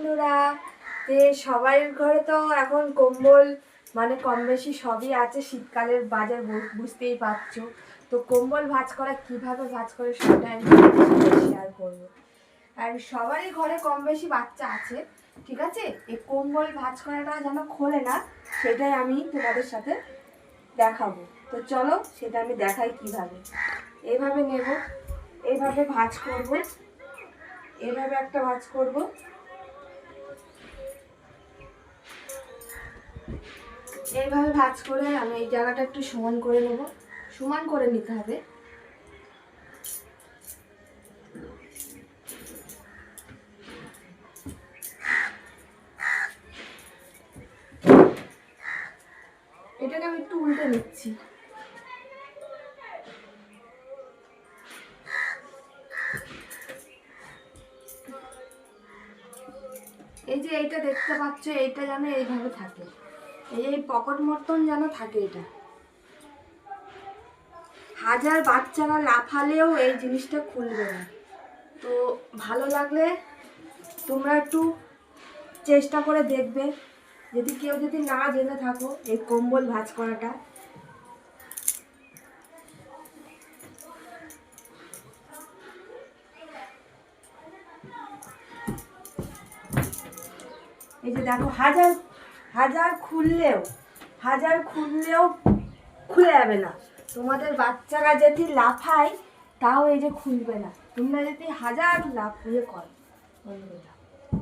বন্ধুরা, সবার ঘরে তো এখন কম্বল মানে কম বেশি সবই আছে। শীতকালের বাজার বুঝতেই পারছো। তো কম্বল ভাঁজ করা কিভাবে ভাঁজ করে সেটা আমি শেয়ার করবো। আর সবারই ঘরে কম বেশি বাচ্চা আছে, ঠিক আছে। এই কম্বল ভাঁজ করাটা যেন খোলে না, সেটাই আমি তোমাদের সাথে দেখাবো। তো চলো সেটা আমি দেখাই কিভাবে। এইভাবে নেব, এইভাবে ভাঁজ করব, এইভাবে একটা ভাঁজ করব, এইভাবে ভাঁজ করে আমি এই জায়গাটা একটু সমান করে নেব। সমান করে নিতে হবে। এটাকে আমি একটু উল্টে নিচ্ছি। এই যে এইটা দেখতে পাচ্ছ, এইটা যেন এইভাবে থাকে, এই পকেট মতন যেন থাকে। এটা হাজার বাচ্চারা লাফালেও এই জিনিসটা খুলবে না। তো ভালো লাগলে তোমরা একটু চেষ্টা করে দেখবে, যদি না জেনে থাকো এই কম্বল ভাঁজ করাটা। এই যে দেখো, হাজার হাজার খুললেও খুলে যাবে না। তোমাদের বাচ্চারা যদি লাফায় তাও এই যে খুলবে না, তোমরা যদি হাজার লাফ করো।